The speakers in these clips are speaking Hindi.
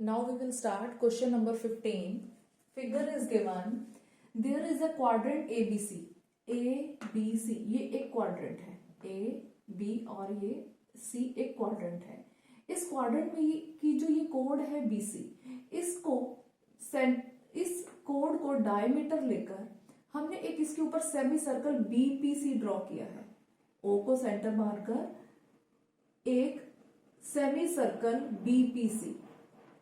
Now we will start question number 15. Figure is given. There is a quadrant ABC. A, B, C ये एक quadrant है. A, B और ये C एक quadrant है. इस quadrant में की जो ये कोड है BC, इस कोड को डायमीटर लेकर हमने एक इसके ऊपर सेमी सर्कल BPC ड्रॉ किया है. O को सेंटर मारकर एक सेमी सर्कल BPC,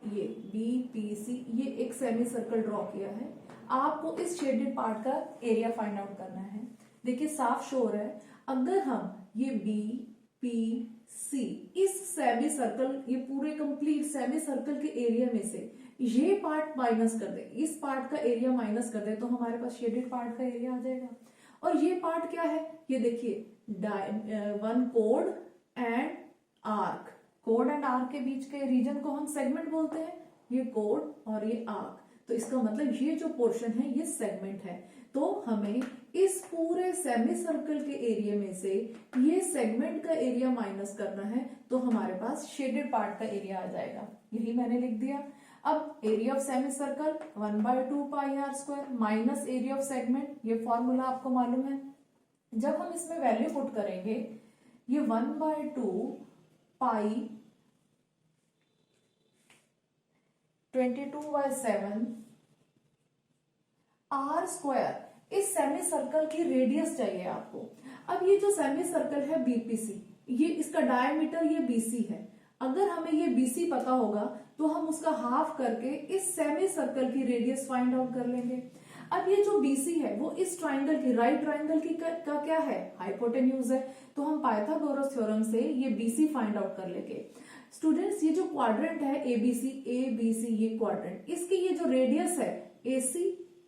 ये BPC ये एक सेमी सर्कल ड्रॉ किया है. आपको इस शेडेड पार्ट का एरिया फाइंड आउट करना है. देखिए साफ शो है. अगर हम ये BPC इस सेमी सर्कल, ये पूरे कंप्लीट सेमी सर्कल के एरिया में से ये पार्ट माइनस कर दे, इस पार्ट का एरिया माइनस कर दे, तो हमारे पास शेडेड पार्ट का एरिया आ जाएगा. और ये पार्ट क्या है, ये देखिए one code and arc. Code and arc के बीच के रीजन को हम सेगमेंट बोलते हैं. ये कोड और ये आर्क, तो इसका मतलब ये जो पोर्शन है ये सेगमेंट है. तो हमें इस पूरे सेमी सर्कल के एरिया में से ये सेगमेंट का एरिया माइनस करना है, तो हमारे पास शेडेड पार्ट का एरिया आ जाएगा. यही मैंने लिख दिया. अब area of semi circle 1/2 pi R square minus area of segment, ये फॉर्मूला आपको मालूम है. जब हम इसमें वैल्यू पुट करेंगे, ये 1/2 पाई 22/7 आर स्क्वायर, इस सेमी सर्कल की रेडियस चाहिए आपको. अब ये जो सेमी सर्कल है BPC, ये इसका डायमीटर ये BC है. अगर हमें ये BC पता होगा तो हम उसका हाफ करके इस सेमी सर्कल की रेडियस फाइंड आउट कर लेंगे. अब ये जो BC है वो इस ट्राइंगल की, राइट ट्राइंगल की का क्या है, हाइपोटेन्यूज है. तो हम पाइथागोरस थ्योरम से ये BC फाइंड आउट कर लेंगे. स्टूडेंट्स, ये जो क्वाड्रेंट है ABC ये क्वाड्रेंट, इसकी ये जो रेडियस है AC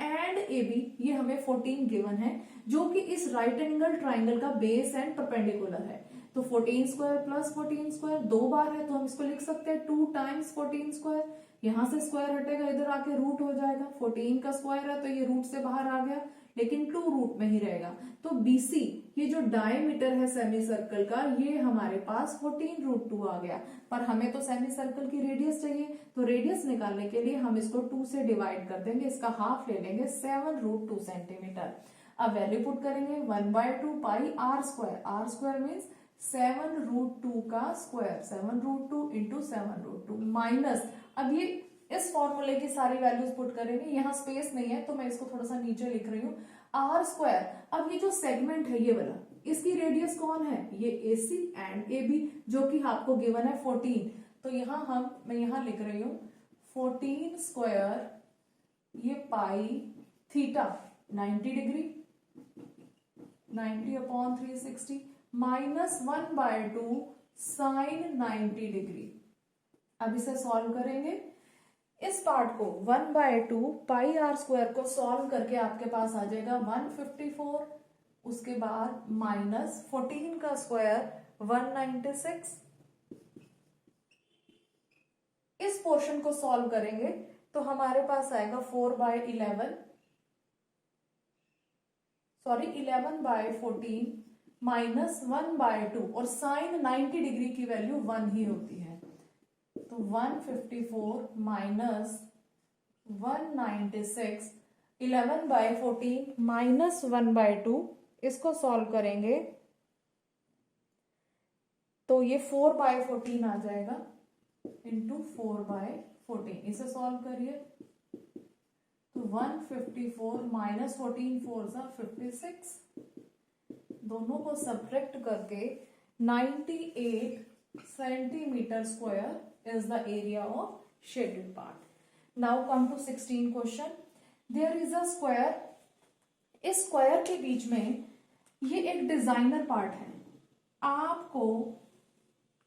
एंड AB ये हमें 14 गिवन है, जो कि इस राइट एंगल ट्राइंगल का बेस एंड परपेंडिकुलर है. तो 14 स्क्वायर प्लस 14 स्क्वायर 2 बार है, तो हम इसको लिख सकते हैं 2 टाइम्स 14 स्क्वायर. यहां से स्क्वायर हटेगा, इधर आके रूट हो जाएगा. 14 का स्क्वायर है तो ये रूट से बाहर आ गया, लेकिन 2 रूट में ही रहेगा. तो BC ये जो डायमीटर है सेमी सर्कल का, ये हमारे पास 14√2 आ गया. पर हमें तो सेमी सर्कल की रेडियस चाहिए, तो रेडियस निकालने के लिए हम इसको 2 से डिवाइड कर देंगे. इसका हाफ ले लेंगे 7√2 सेंटीमीटर. अब वैल्यू पुट करेंगे 1/2 pi R square. R square means 7√2 का स्क्वायर, 7√2 इंटू 7√2 माइनस. अब ये इस फॉर्मूले की सारी वैल्यूज पुट करेंगे. यहाँ स्पेस नहीं है तो मैं इसको थोड़ा सा नीचे लिख रही हूँ. आर स्क्वायर, अब ये जो सेगमेंट है ये वाला, इसकी रेडियस कौन है, ये AC एंड AB, जो कि आपको गिवन है 14. तो मैं यहाँ लिख रही हूँ 14 स्क्वायर, ये pi theta 90 degree, 90/360 minus 1/2 sine 90 degree. अब इसे सॉल्व करेंगे. इस पार्ट को 1/2 पाई आर स्क्वायर को सॉल्व करके आपके पास आ जाएगा 154. उसके बाद माइनस 14 का स्क्वायर 196. इस पोर्शन को सॉल्व करेंगे तो हमारे पास आएगा 4/11, सॉरी 11/14 माइनस 1/2, और साइन 90 डिग्री की वैल्यू 1 ही होती है. तो 154 माइनस 196, 11/14 माइनस 1/2, इसको सॉल्व करेंगे तो ये 4/14 आ जाएगा इंटू 4/14. इसे सॉल्व करिए तो 154 माइनस 14 4 56, दोनों को सब्ट्रैक्ट करके 98 centimetre square is the area of shaded part. Now come to 16 question. There is a square. इस स्क्वायर के बीच में ये एक डिजाइनर पार्ट है. आपको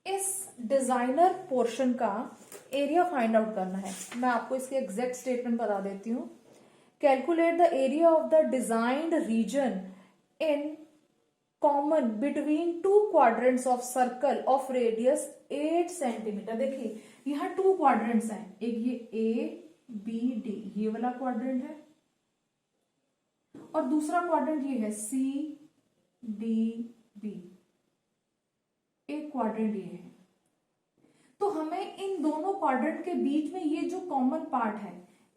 इस डिजाइनर पोर्शन का एरिया फाइंड आउट करना है. मैं आपको इसके एग्जैक्ट स्टेटमेंट बता देती हूँ. Calculate the area of the designed region in common between 2 quadrants of circle of radius 8 centimetre. देखिए यहाँ 2 क्वाड्रेंट्स हैं, एक ये ABD ये वाला क्वाड्रेंट है, और दूसरा क्वाड्रेंट ये है CDB. एक क्वाड्रेंट ये है. तो हमें इन दोनों क्वाड्रेंट के बीच में ये जो कॉमन पार्ट है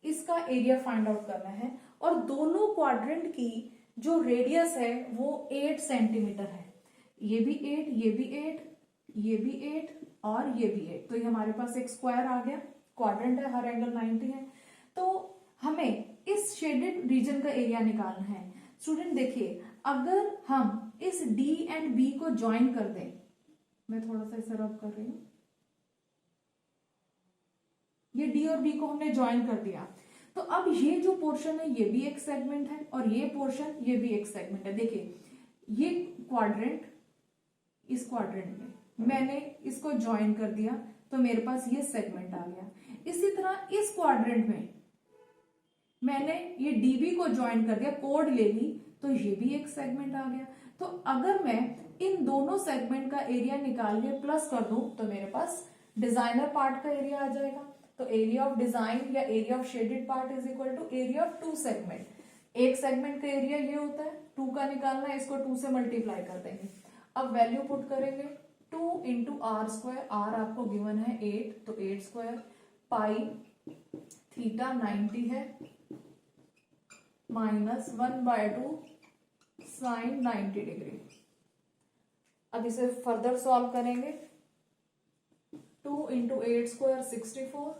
इसका एरिया फाइंड आउट करना है, और दोनों क्वाड्रेंट की जो रेडियस है वो 8 सेंटीमीटर है। ये भी 8, ये भी 8, ये भी 8 और ये भी 8, तो ये हमारे पास एक स्क्वायर आ गया। क्वाड्रेंट है, हर एंगल 90 है। तो हमें इस शेडेड रीजन का एरिया निकालना है। स्टूडेंट देखिए, अगर हम इस डी एंड बी को ज्वाइन कर दें, मैं थोड़ा सा इसे रब कर रही हूं, ये डी और बी को हमने ज्वाइन कर दिया, तो अब ये जो पोर्शन है ये भी एक सेगमेंट है और ये पोर्शन ये भी एक सेगमेंट है। देखिए ये क्वाड्रेंट, इस क्वाड्रेंट में मैंने इसको ज्वाइन कर दिया तो मेरे पास ये सेगमेंट आ गया। इसी तरह इस क्वाड्रेंट में मैंने ये डीबी को ज्वाइन कर दिया, कोड ले ली, तो ये भी एक सेगमेंट आ गया। तो अगर मैं इन दोनों सेगमेंट का एरिया निकाल के प्लस कर दूं तो मेरे पास डिजाइनर पार्ट का एरिया आ जाएगा। तो एरिया ऑफ डिजाइन या area of shaded part is equal to area of two segment. एक सेगमेंट का एरिया ये होता है, 2 का निकालना है, इसको 2 से मल्टीप्लाई कर देंगे। अब वैल्यू पुट करेंगे, 2 इंटू आर स्क्वायर, आर आपको गिवन है 8, तो 8 स्क्वायर, पाई थीटा 90 है, माइनस 1/2 साइन 90 डिग्री। अब इसे फर्दर सॉल्व करेंगे, 2 इंटू 8 स्क्वायर 64,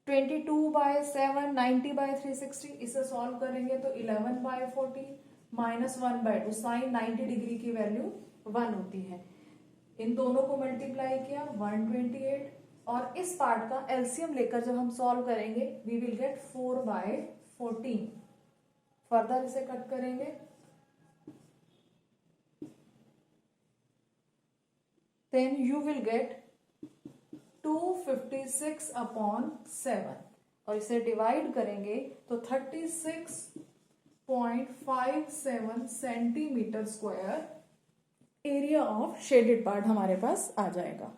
22/7 90/360, इसे सॉल्व करेंगे तो 11/40 माइनस 1/2 साइन 90 डिग्री की वैल्यू 1 होती है। इन दोनों को मल्टीप्लाई किया 128, और इस पार्ट का एलसीएम लेकर जब हम सॉल्व करेंगे वी विल गेट 4/14। फर्दर इसे कट करेंगे, देन यू विल गेट 256/7, और इसे डिवाइड करेंगे तो 36.57 centimetre square area of shaded part हमारे पास आ जाएगा।